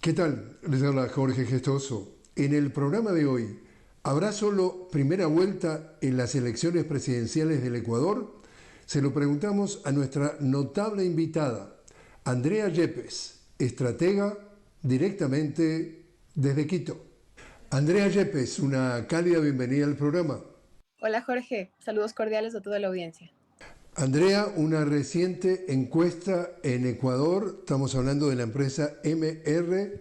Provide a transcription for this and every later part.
¿Qué tal? Les habla Jorge Gestoso. En el programa de hoy, ¿habrá solo primera vuelta en las elecciones presidenciales del Ecuador? Se lo preguntamos a nuestra notable invitada, Andrea Yepes, estratega directamente desde Quito. Andrea Yepes, una cálida bienvenida al programa. Hola Jorge, saludos cordiales a toda la audiencia. Andrea, una reciente encuesta en Ecuador, estamos hablando de la empresa MR,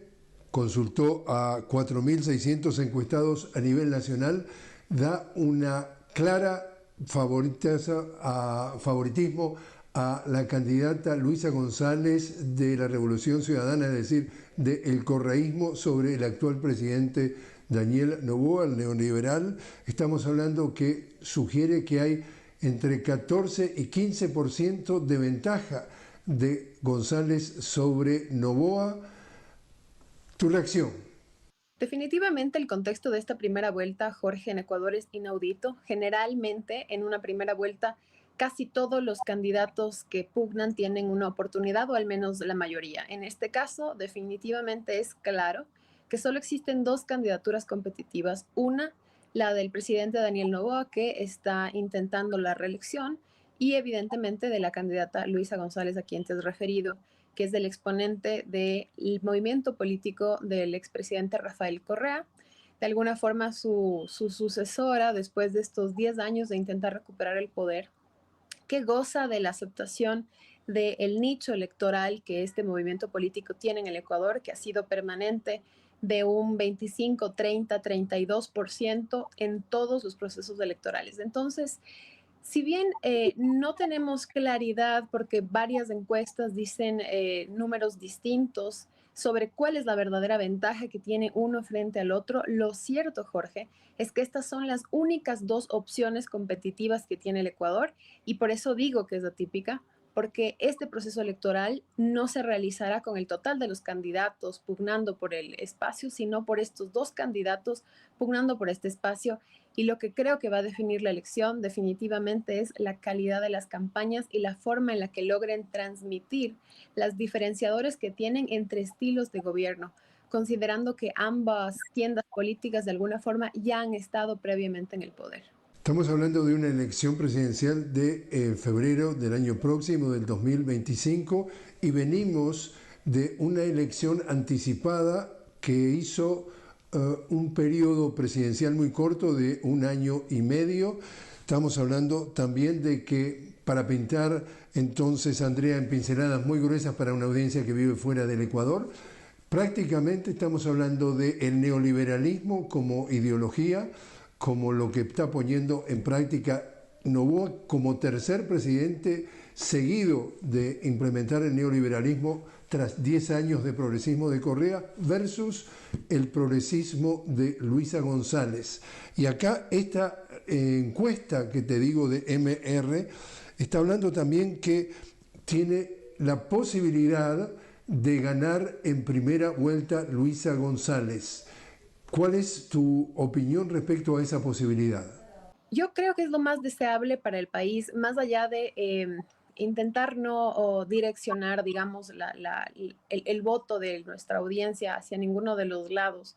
consultó a 4.600 encuestados a nivel nacional, da una clara favoritismo a la candidata Luisa González de la Revolución Ciudadana, es decir, del correísmo sobre el actual presidente Daniel Noboa, el neoliberal. Estamos hablando que sugiere que hay entre 14 y 15% de ventaja de González sobre Noboa. ¿Tu reacción? Definitivamente el contexto de esta primera vuelta, Jorge, en Ecuador es inaudito. Generalmente en una primera vuelta casi todos los candidatos que pugnan tienen una oportunidad o al menos la mayoría. En este caso, definitivamente es claro que solo existen dos candidaturas competitivas. Una, la del presidente Daniel Noboa, que está intentando la reelección, y evidentemente de la candidata Luisa González, a quien te has referido, que es del exponente del movimiento político del expresidente Rafael Correa, de alguna forma su sucesora después de estos 10 años de intentar recuperar el poder, que goza de la aceptación del nicho electoral que este movimiento político tiene en el Ecuador, que ha sido permanente de un 25, 30, 32% en todos los procesos electorales. Entonces, si bien no tenemos claridad porque varias encuestas dicen números distintos sobre cuál es la verdadera ventaja que tiene uno frente al otro, lo cierto, Jorge, es que estas son las únicas dos opciones competitivas que tiene el Ecuador y por eso digo que es atípica, porque este proceso electoral no se realizará con el total de los candidatos pugnando por el espacio, sino por estos dos candidatos pugnando por este espacio. Y lo que creo que va a definir la elección definitivamente es la calidad de las campañas y la forma en la que logren transmitir las diferenciadores que tienen entre estilos de gobierno, considerando que ambas tiendas políticas de alguna forma ya han estado previamente en el poder. Estamos hablando de una elección presidencial de febrero del año próximo, del 2025, y venimos de una elección anticipada que hizo un periodo presidencial muy corto de un año y medio. Estamos hablando también de que, para pintar entonces, Andrea, en pinceladas muy gruesas para una audiencia que vive fuera del Ecuador, prácticamente estamos hablando del neoliberalismo como ideología, como lo que está poniendo en práctica Noboa como tercer presidente seguido de implementar el neoliberalismo tras 10 años de progresismo de Correa versus el progresismo de Luisa González. Y acá esta encuesta que te digo de MR está hablando también que tiene la posibilidad de ganar en primera vuelta Luisa González. ¿Cuál es tu opinión respecto a esa posibilidad? Yo creo que es lo más deseable para el país, más allá de intentar no direccionar, digamos, el voto de nuestra audiencia hacia ninguno de los lados.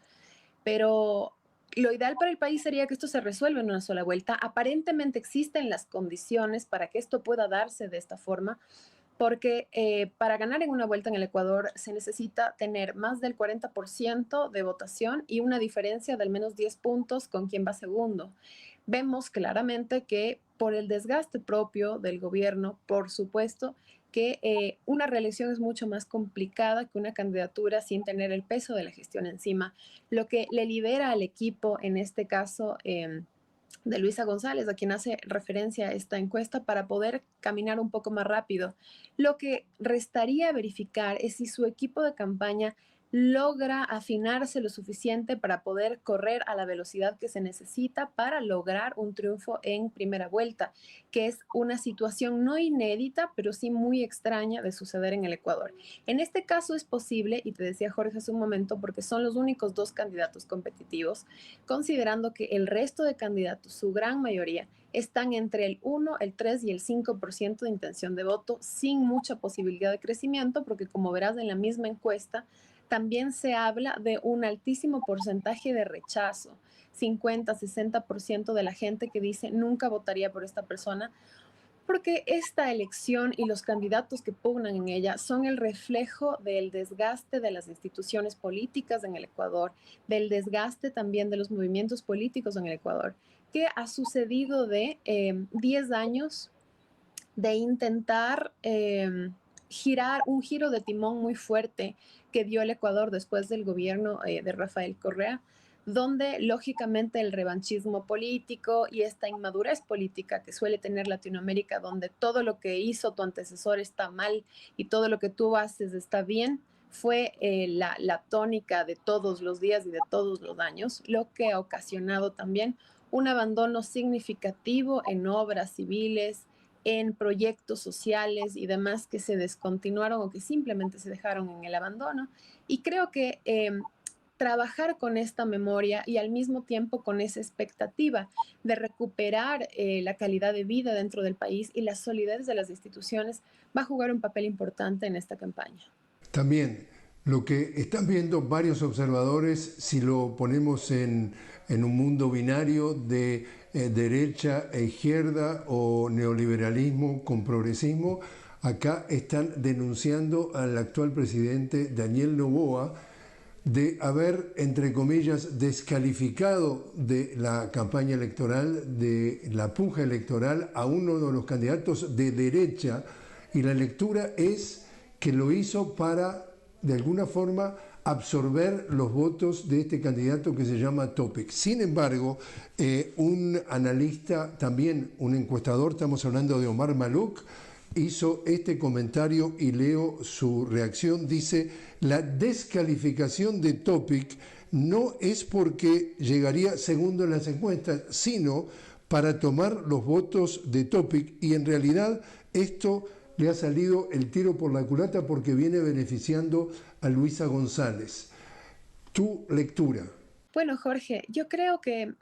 Pero lo ideal para el país sería que esto se resuelva en una sola vuelta. Aparentemente existen las condiciones para que esto pueda darse de esta forma, porque para ganar en una vuelta en el Ecuador se necesita tener más del 40% de votación y una diferencia de al menos 10 puntos con quien va segundo. Vemos claramente que por el desgaste propio del gobierno, por supuesto, que una reelección es mucho más complicada que una candidatura sin tener el peso de la gestión encima, lo que le libera al equipo, en este caso, de Luisa González, a quien hace referencia a esta encuesta, para poder caminar un poco más rápido. Lo que restaría verificar es si su equipo de campaña logra afinarse lo suficiente para poder correr a la velocidad que se necesita para lograr un triunfo en primera vuelta, que es una situación no inédita, pero sí muy extraña de suceder en el Ecuador. En este caso es posible, y te decía Jorge hace un momento, porque son los únicos dos candidatos competitivos, considerando que el resto de candidatos, su gran mayoría, están entre el 1, el 3 y el 5% de intención de voto, sin mucha posibilidad de crecimiento, porque como verás en la misma encuesta, también se habla de un altísimo porcentaje de rechazo. 50-60% de la gente que dice nunca votaría por esta persona, porque esta elección y los candidatos que pugnan en ella son el reflejo del desgaste de las instituciones políticas en el Ecuador, del desgaste también de los movimientos políticos en el Ecuador, que ha sucedido de 10 años de intentar girar un giro de timón muy fuerte que dio el Ecuador después del gobierno de Rafael Correa, donde lógicamente el revanchismo político y esta inmadurez política que suele tener Latinoamérica, donde todo lo que hizo tu antecesor está mal y todo lo que tú haces está bien, fue la tónica de todos los días y de todos los años, lo que ha ocasionado también un abandono significativo en obras civiles, en proyectos sociales y demás que se descontinuaron o que simplemente se dejaron en el abandono. Y creo que trabajar con esta memoria y al mismo tiempo con esa expectativa de recuperar la calidad de vida dentro del país y la solidez de las instituciones va a jugar un papel importante en esta campaña. También lo que están viendo varios observadores, si lo ponemos en un mundo binario de derecha e izquierda o neoliberalismo con progresismo, acá están denunciando al actual presidente Daniel Noboa de haber, entre comillas, descalificado de la campaña electoral, de la puja electoral, a uno de los candidatos de derecha, y la lectura es que lo hizo para, de alguna forma, absorber los votos de este candidato que se llama Topic. Sin embargo, un analista, también un encuestador, estamos hablando de Omar Malouk, hizo este comentario y leo su reacción. Dice: la descalificación de Topic no es porque llegaría segundo en las encuestas, sino para tomar los votos de Topic, y en realidad esto le ha salido el tiro por la culata porque viene beneficiando a Luisa González. Tu lectura. Bueno, Jorge, yo creo que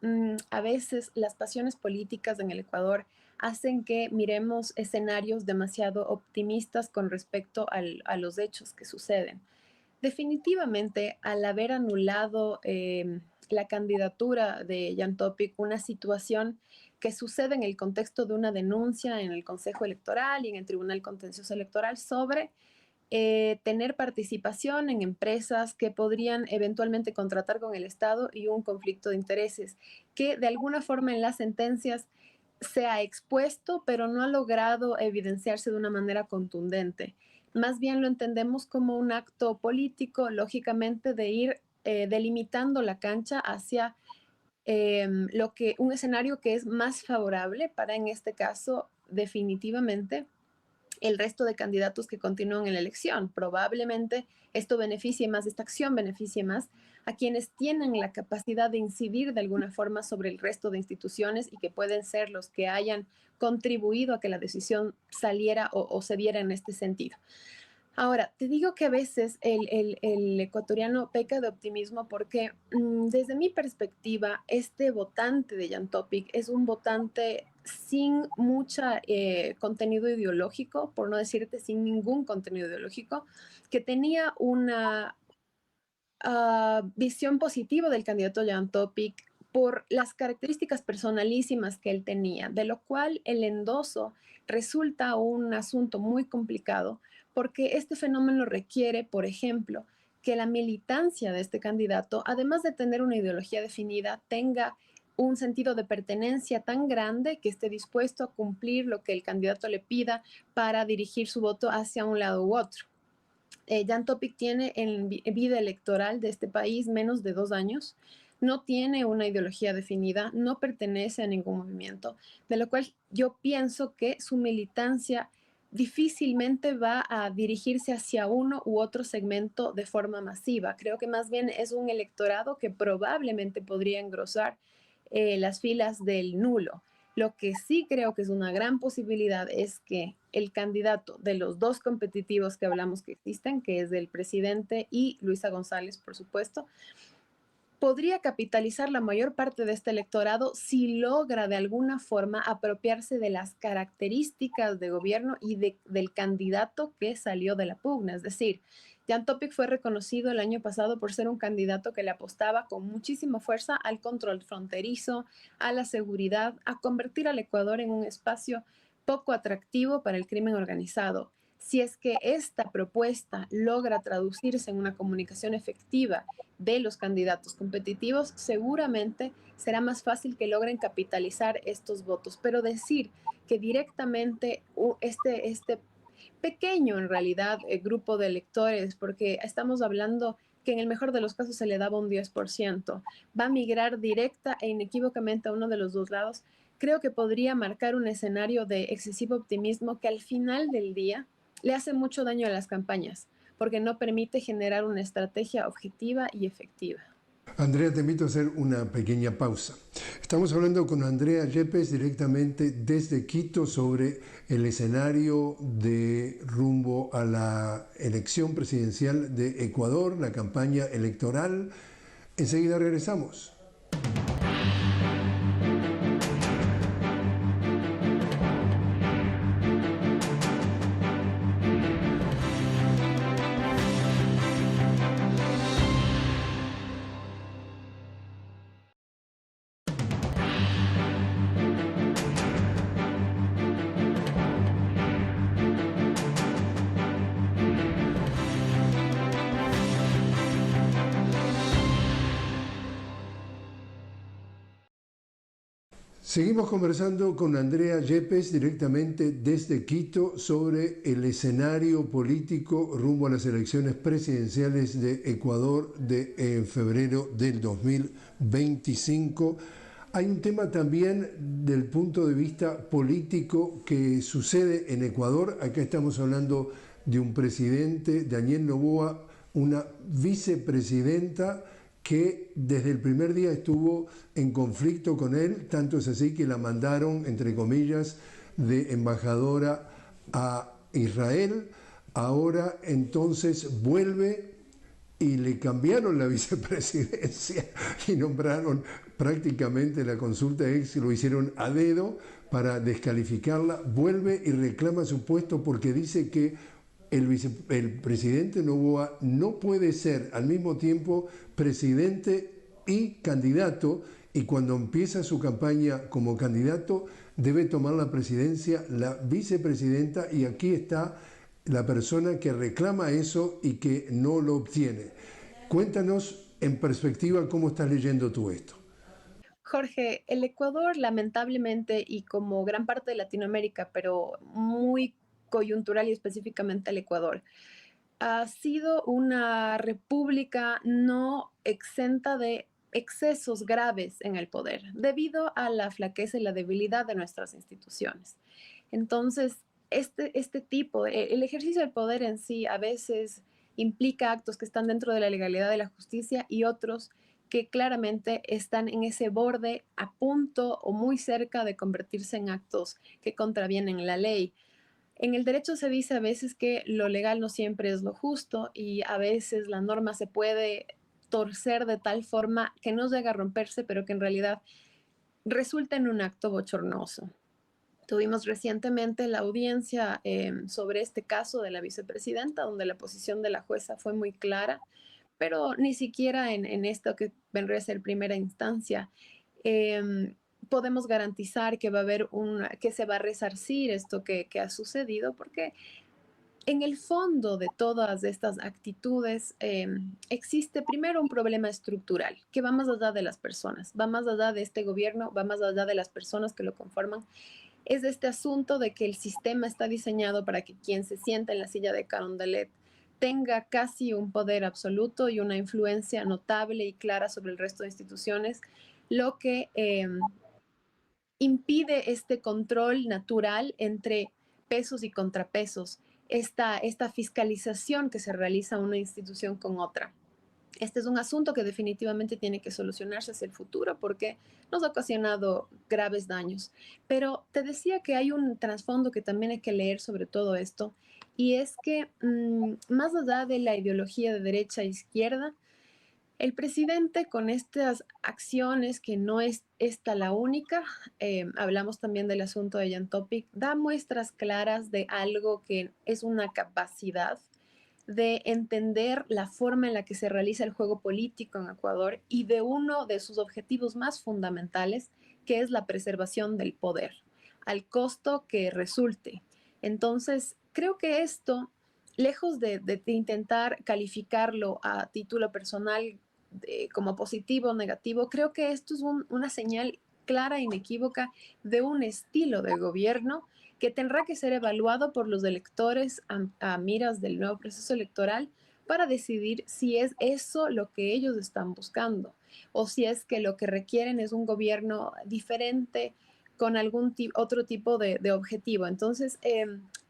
a veces las pasiones políticas en el Ecuador hacen que miremos escenarios demasiado optimistas con respecto a los hechos que suceden. Definitivamente, al haber anulado la candidatura de Jan Topic, una situación que sucede en el contexto de una denuncia en el Consejo Electoral y en el Tribunal Contencioso Electoral sobre tener participación en empresas que podrían eventualmente contratar con el Estado y un conflicto de intereses, que de alguna forma en las sentencias se ha expuesto, pero no ha logrado evidenciarse de una manera contundente. Más bien lo entendemos como un acto político, lógicamente, de ir delimitando la cancha hacia un escenario que es más favorable para, en este caso, definitivamente el resto de candidatos que continúan en la elección. Probablemente esto beneficie más, esta acción beneficie más a quienes tienen la capacidad de incidir de alguna forma sobre el resto de instituciones y que pueden ser los que hayan contribuido a que la decisión saliera o se diera en este sentido. Ahora, te digo que a veces el ecuatoriano peca de optimismo porque desde mi perspectiva, este votante de Jan Topic es un votante sin mucha contenido ideológico, por no decirte sin ningún contenido ideológico, que tenía una visión positiva del candidato Jan Topic por las características personalísimas que él tenía, de lo cual el endoso resulta un asunto muy complicado porque este fenómeno requiere, por ejemplo, que la militancia de este candidato, además de tener una ideología definida, tenga un sentido de pertenencia tan grande que esté dispuesto a cumplir lo que el candidato le pida para dirigir su voto hacia un lado u otro. Jan Topic tiene en vida electoral de este país menos de 2 años, no tiene una ideología definida, no pertenece a ningún movimiento, de lo cual yo pienso que su militancia difícilmente va a dirigirse hacia uno u otro segmento de forma masiva. Creo que más bien es un electorado que probablemente podría engrosar las filas del nulo. Lo que sí creo que es una gran posibilidad es que el candidato de los dos competitivos que hablamos que existen, que es del presidente y Luisa González, por supuesto, podría capitalizar la mayor parte de este electorado si logra de alguna forma apropiarse de las características de gobierno y del candidato que salió de la pugna. Es decir, Jan Topic fue reconocido el año pasado por ser un candidato que le apostaba con muchísima fuerza al control fronterizo, a la seguridad, a convertir al Ecuador en un espacio poco atractivo para el crimen organizado. Si es que esta propuesta logra traducirse en una comunicación efectiva de los candidatos competitivos, seguramente será más fácil que logren capitalizar estos votos. Pero decir que directamente este pequeño en realidad grupo de electores, porque estamos hablando que en el mejor de los casos se le daba un 10%, va a migrar directa e inequívocamente a uno de los dos lados, creo que podría marcar un escenario de excesivo optimismo que al final del día le hace mucho daño a las campañas, porque no permite generar una estrategia objetiva y efectiva. Andrea, te invito a hacer una pequeña pausa. Estamos hablando con Andrea Yepes directamente desde Quito sobre el escenario de rumbo a la elección presidencial de Ecuador, la campaña electoral. Enseguida regresamos. Seguimos conversando con Andrea Yepes directamente desde Quito sobre el escenario político rumbo a las elecciones presidenciales de Ecuador en febrero del 2025. Hay un tema también del punto de vista político que sucede en Ecuador. Acá estamos hablando de un presidente, Daniel Noboa, una vicepresidenta que desde el primer día estuvo en conflicto con él, tanto es así que la mandaron, entre comillas, de embajadora a Israel. Ahora entonces vuelve y le cambiaron la vicepresidencia y nombraron prácticamente la consulta ex, lo hicieron a dedo para descalificarla. Vuelve y reclama su puesto porque dice que el presidente Noboa no puede ser al mismo tiempo presidente y candidato, y cuando empieza su campaña como candidato debe tomar la presidencia la vicepresidenta, y aquí está la persona que reclama eso y que no lo obtiene. Cuéntanos en perspectiva cómo estás leyendo tú esto. Jorge, el Ecuador lamentablemente y como gran parte de Latinoamérica, pero muy coyuntural y específicamente el Ecuador, ha sido una república no exenta de excesos graves en el poder, debido a la flaqueza y la debilidad de nuestras instituciones. Entonces, este tipo, el ejercicio del poder en sí a veces implica actos que están dentro de la legalidad de la justicia y otros que claramente están en ese borde a punto o muy cerca de convertirse en actos que contravienen la ley. En el derecho se dice a veces que lo legal no siempre es lo justo y a veces la norma se puede torcer de tal forma que no llega a romperse, pero que en realidad resulta en un acto bochornoso. Tuvimos recientemente la audiencia sobre este caso de la vicepresidenta, donde la posición de la jueza fue muy clara, pero ni siquiera en esto que vendría a ser primera instancia podemos garantizar que va a haber que se va a resarcir esto que ha sucedido, porque en el fondo de todas estas actitudes existe primero un problema estructural que va más allá de las personas, va más allá de este gobierno, va más allá de las personas que lo conforman. Es este asunto de que el sistema está diseñado para que quien se sienta en la silla de Carondelet tenga casi un poder absoluto y una influencia notable y clara sobre el resto de instituciones, lo que impide este control natural entre pesos y contrapesos, esta fiscalización que se realiza una institución con otra. Este es un asunto que definitivamente tiene que solucionarse hacia el futuro porque nos ha ocasionado graves daños. Pero te decía que hay un trasfondo que también hay que leer sobre todo esto, y es que más allá de la ideología de derecha e izquierda, el presidente con estas acciones, que no es esta la única, hablamos también del asunto de Jan Topic, da muestras claras de algo que es una capacidad de entender la forma en la que se realiza el juego político en Ecuador y de uno de sus objetivos más fundamentales, que es la preservación del poder, al costo que resulte. Entonces, creo que esto, lejos de intentar calificarlo a título personal como positivo o negativo, creo que esto es una señal clara e inequívoca de un estilo de gobierno que tendrá que ser evaluado por los electores a miras del nuevo proceso electoral para decidir si es eso lo que ellos están buscando o si es que lo que requieren es un gobierno diferente con algún otro tipo de objetivo. Entonces,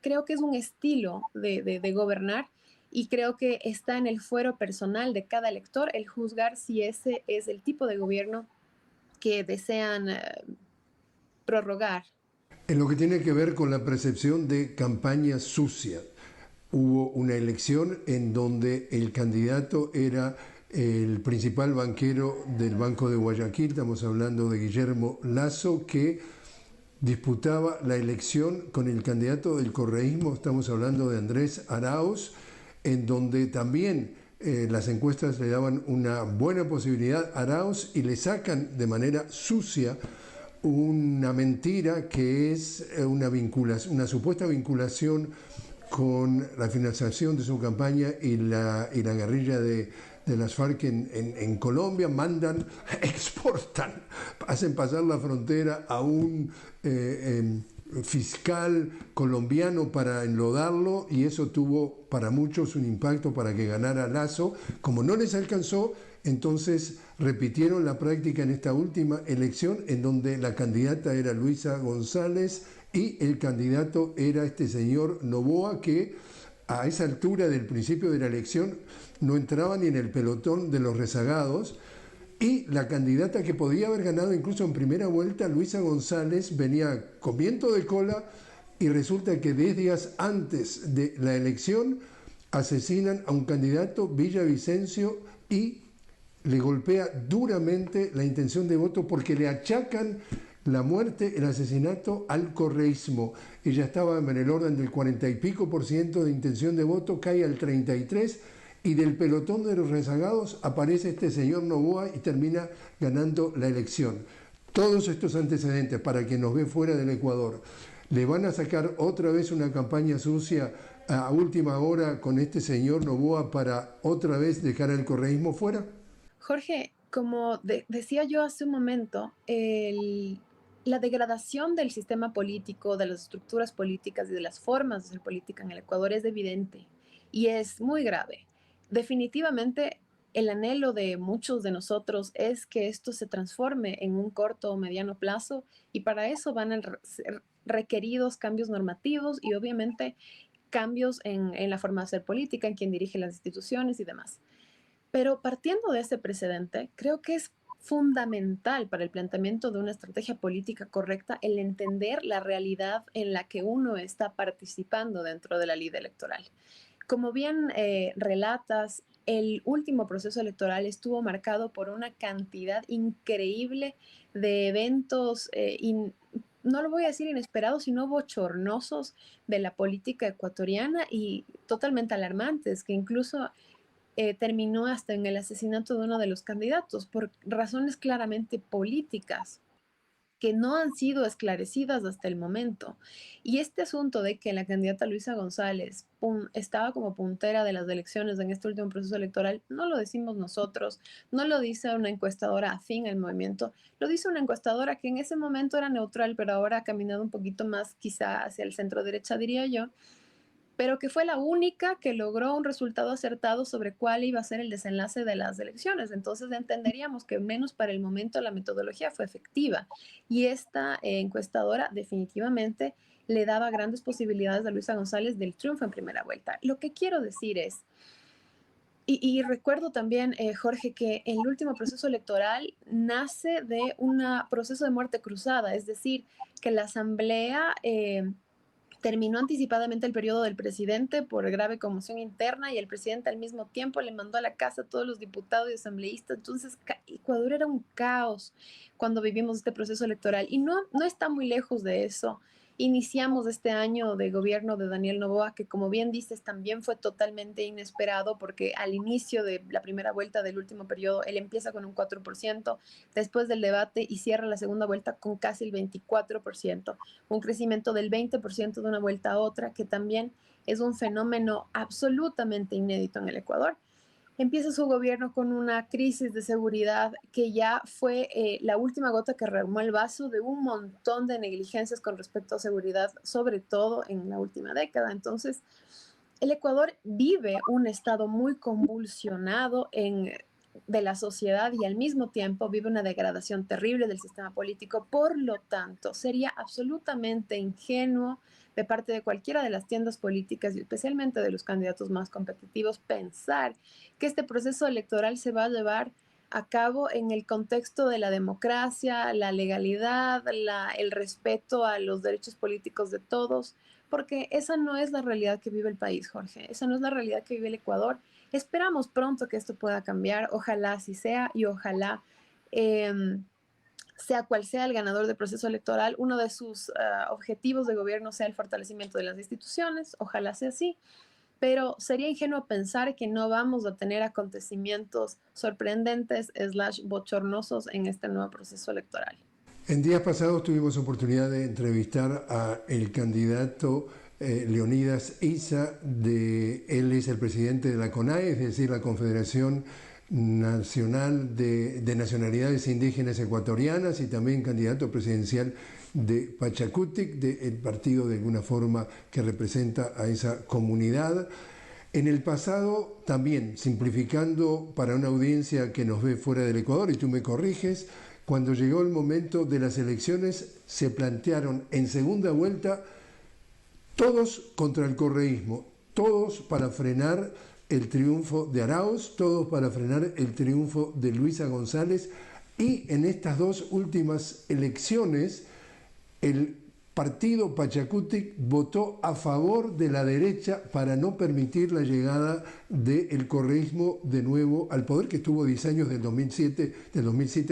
creo que es un estilo de gobernar y creo que está en el fuero personal de cada elector el juzgar si ese es el tipo de gobierno que desean prorrogar. En lo que tiene que ver con la percepción de campaña sucia, hubo una elección en donde el candidato era el principal banquero del Banco de Guayaquil, estamos hablando de Guillermo Lasso, que disputaba la elección con el candidato del correísmo, estamos hablando de Andrés Arauz, en donde también las encuestas le daban una buena posibilidad a Arauz y le sacan de manera sucia una mentira que es una supuesta vinculación con la financiación de su campaña y la guerrilla de las FARC en Colombia, exportan, hacen pasar la frontera a un fiscal colombiano para enlodarlo, y eso tuvo para muchos un impacto para que ganara Lasso. Como no les alcanzó, entonces repitieron la práctica en esta última elección, en donde la candidata era Luisa González y el candidato era este señor Noboa, que a esa altura del principio de la elección no entraba ni en el pelotón de los rezagados, y la candidata que podía haber ganado incluso en primera vuelta, Luisa González, venía con viento de cola, y resulta que 10 días antes de la elección asesinan a un candidato, Villavicencio, y le golpea duramente la intención de voto porque le achacan la muerte, el asesinato al correísmo. Ella estaba en el orden del 40 y pico por ciento de intención de voto, cae al 33%, y del pelotón de los rezagados aparece este señor Noboa y termina ganando la elección. Todos estos antecedentes, para quien nos ve fuera del Ecuador, le van a sacar otra vez una campaña sucia a última hora con este señor Noboa para otra vez dejar al correísmo fuera. Jorge, como decía yo hace un momento, la degradación del sistema político, de las estructuras políticas y de las formas de hacer política en el Ecuador es evidente y es muy grave. Definitivamente, el anhelo de muchos de nosotros es que esto se transforme en un corto o mediano plazo, y para eso van a ser requeridos cambios normativos y obviamente cambios en la forma de hacer política, en quien dirige las instituciones y demás. Pero partiendo de ese precedente, creo que es fundamental para el planteamiento de una estrategia política correcta el entender la realidad en la que uno está participando dentro de la ley electoral. Como bien relatas, el último proceso electoral estuvo marcado por una cantidad increíble de eventos, no lo voy a decir inesperados, sino bochornosos de la política ecuatoriana y totalmente alarmantes, que incluso terminó hasta en el asesinato de uno de los candidatos por razones claramente políticas que no han sido esclarecidas hasta el momento. Y este asunto de que la candidata Luisa González estaba como puntera de las elecciones en este último proceso electoral, no lo decimos nosotros, no lo dice una encuestadora afín al movimiento, lo dice una encuestadora que en ese momento era neutral, pero ahora ha caminado un poquito más quizá hacia el centro derecha, diría yo, pero que fue la única que logró un resultado acertado sobre cuál iba a ser el desenlace de las elecciones. Entonces entenderíamos que menos para el momento la metodología fue efectiva. Y esta encuestadora definitivamente le daba grandes posibilidades a Luisa González del triunfo en primera vuelta. Lo que quiero decir es, y recuerdo también, Jorge, que el último proceso electoral nace de un proceso de muerte cruzada, es decir, que la Asamblea terminó anticipadamente el periodo del presidente por grave conmoción interna, y el presidente al mismo tiempo le mandó a la casa a todos los diputados y asambleístas. Entonces, Ecuador era un caos cuando vivimos este proceso electoral, y no está muy lejos de eso. iniciamos este año de gobierno de Daniel Noboa, que como bien dices, también fue totalmente inesperado, porque al inicio de la primera vuelta del último periodo, él empieza con un 4%, después del debate y cierra la segunda vuelta con casi el 24%, un crecimiento del 20% de una vuelta a otra, que también es un fenómeno absolutamente inédito en el Ecuador. Empieza su gobierno con una crisis de seguridad que ya fue la última gota que derramó el vaso de un montón de negligencias con respecto a seguridad, sobre todo en la última década. Entonces, el Ecuador vive un estado muy convulsionado de la sociedad y al mismo tiempo vive una degradación terrible del sistema político. Por lo tanto, sería absolutamente ingenuo de parte de cualquiera de las tiendas políticas y especialmente de los candidatos más competitivos pensar que este proceso electoral se va a llevar a cabo en el contexto de la democracia, la legalidad, el respeto a los derechos políticos de todos, porque esa no es la realidad que vive el país, Jorge, esa no es la realidad que vive el Ecuador. Esperamos pronto que esto pueda cambiar, ojalá así sea y ojalá sea cual sea el ganador del proceso electoral, uno de sus objetivos de gobierno sea el fortalecimiento de las instituciones, ojalá sea así, pero sería ingenuo pensar que no vamos a tener acontecimientos sorprendentes / bochornosos en este nuevo proceso electoral. En días pasados tuvimos oportunidad de entrevistar a el candidato Leonidas Issa, él es el presidente de la CONAIE, es decir, la Confederación Nacional de Nacionalidades Indígenas Ecuatorianas, y también candidato presidencial de Pachacutic, del partido de alguna forma que representa a esa comunidad. En el pasado también, simplificando para una audiencia que nos ve fuera del Ecuador, y tú me corriges, cuando llegó el momento de las elecciones se plantearon en segunda vuelta todos contra el correísmo, todos para frenar el triunfo de Arauz, todos para frenar el triunfo de Luisa González, y en estas dos últimas elecciones el partido Pachacutic votó a favor de la derecha para no permitir la llegada del correísmo de nuevo al poder, que estuvo 10 años del 2007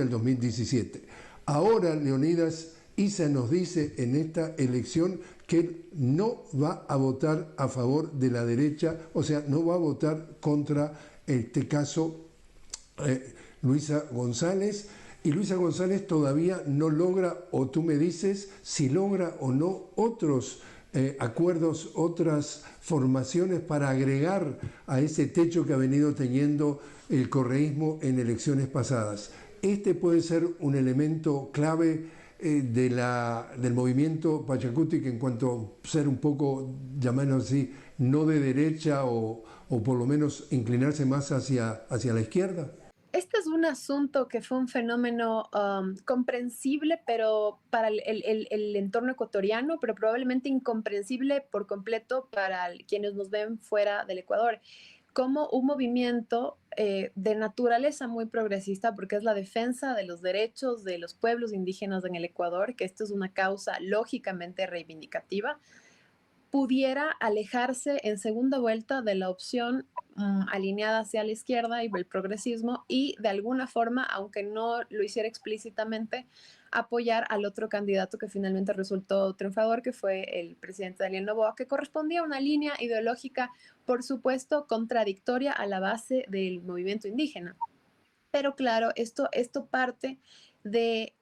al 2017. Ahora Leonidas Issa nos dice en esta elección que él no va a votar a favor de la derecha, o sea, no va a votar contra, este caso, Luisa González. Y Luisa González todavía no logra, o tú me dices si logra o no, otros acuerdos, otras formaciones para agregar a ese techo que ha venido teniendo el correísmo en elecciones pasadas. Este puede ser un elemento clave del movimiento Pachacutic en cuanto a ser un poco, llamarlo así, no de derecha o por lo menos inclinarse más hacia la izquierda. Este es un asunto que fue un fenómeno comprensible, pero para el entorno ecuatoriano, pero probablemente incomprensible por completo para quienes nos ven fuera del Ecuador, como un movimiento de naturaleza muy progresista, porque es la defensa de los derechos de los pueblos indígenas en el Ecuador, que esto es una causa lógicamente reivindicativa, pudiera alejarse en segunda vuelta de la opción alineada hacia la izquierda y el progresismo y de alguna forma, aunque no lo hiciera explícitamente, apoyar al otro candidato que finalmente resultó triunfador, que fue el presidente Daniel Noboa, que correspondía a una línea ideológica, por supuesto, contradictoria a la base del movimiento indígena. Pero claro, esto parte de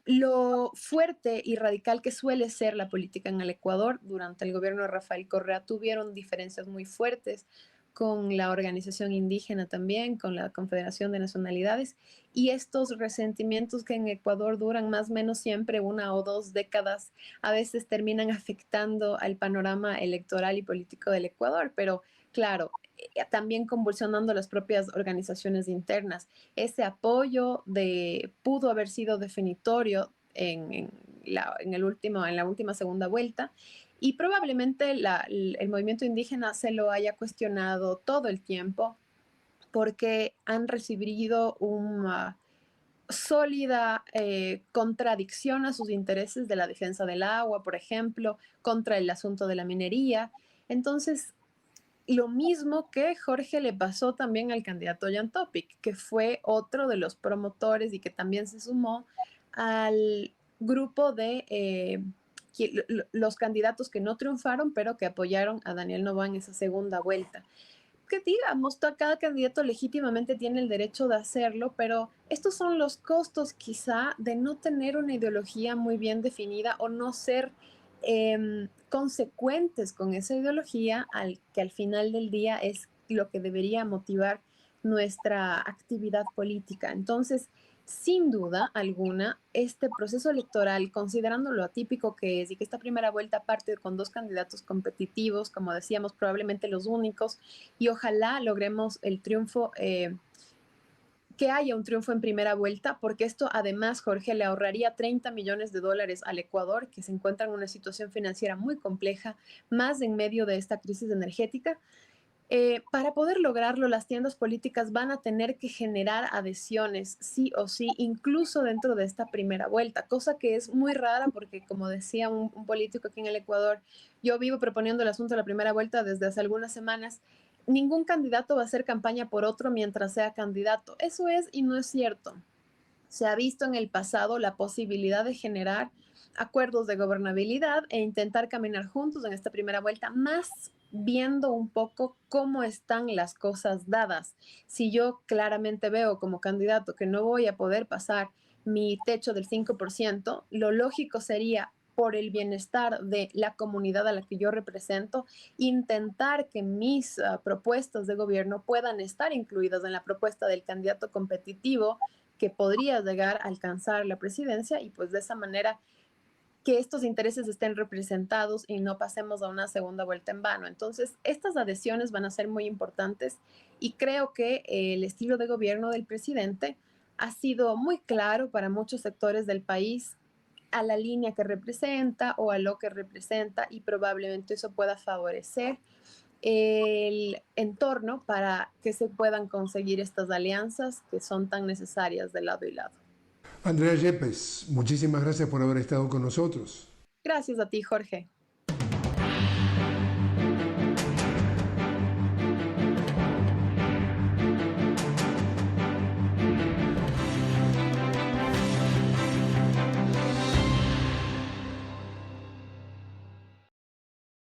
lo fuerte y radical que suele ser la política en el Ecuador. Durante el gobierno de Rafael Correa tuvieron diferencias muy fuertes con la organización indígena también, con la Confederación de Nacionalidades, y estos resentimientos que en Ecuador duran más o menos siempre 1 o 2 décadas, a veces terminan afectando al panorama electoral y político del Ecuador, pero claro, también convulsionando las propias organizaciones internas. Ese apoyo pudo haber sido definitorio en la última segunda vuelta, y probablemente el movimiento indígena se lo haya cuestionado todo el tiempo porque han recibido una sólida contradicción a sus intereses de la defensa del agua, por ejemplo, contra el asunto de la minería. Entonces, lo mismo que Jorge le pasó también al candidato Jan Topic, que fue otro de los promotores y que también se sumó al grupo de los candidatos que no triunfaron, pero que apoyaron a Daniel Noboa en esa segunda vuelta. Que digamos, cada candidato legítimamente tiene el derecho de hacerlo, pero estos son los costos quizá de no tener una ideología muy bien definida o no ser consecuentes con esa ideología, que al final del día es lo que debería motivar nuestra actividad política. Entonces, sin duda alguna, este proceso electoral, considerando lo atípico que es y que esta primera vuelta parte con dos candidatos competitivos, como decíamos, probablemente los únicos, y ojalá logremos el triunfo, que haya un triunfo en primera vuelta, porque esto además, Jorge, le ahorraría 30 millones de dólares al Ecuador, que se encuentra en una situación financiera muy compleja, más en medio de esta crisis energética. Para poder lograrlo, las tiendas políticas van a tener que generar adhesiones, sí o sí, incluso dentro de esta primera vuelta, cosa que es muy rara porque, como decía un político aquí en el Ecuador, yo vivo proponiendo el asunto de la primera vuelta desde hace algunas semanas. Ningún candidato va a hacer campaña por otro mientras sea candidato. Eso es y no es cierto. Se ha visto en el pasado la posibilidad de generar acuerdos de gobernabilidad e intentar caminar juntos en esta primera vuelta, más viendo un poco cómo están las cosas dadas. Si yo claramente veo como candidato que no voy a poder pasar mi techo del 5%, lo lógico sería, por el bienestar de la comunidad a la que yo represento, intentar que mis propuestas de gobierno puedan estar incluidas en la propuesta del candidato competitivo que podría llegar a alcanzar la presidencia, y pues de esa manera que estos intereses estén representados y no pasemos a una segunda vuelta en vano. Entonces, estas adhesiones van a ser muy importantes y creo que el estilo de gobierno del presidente ha sido muy claro para muchos sectores del país a la línea que representa o a lo que representa, y probablemente eso pueda favorecer el entorno para que se puedan conseguir estas alianzas que son tan necesarias de lado y lado. Andrea Yepes, muchísimas gracias por haber estado con nosotros. Gracias a ti, Jorge.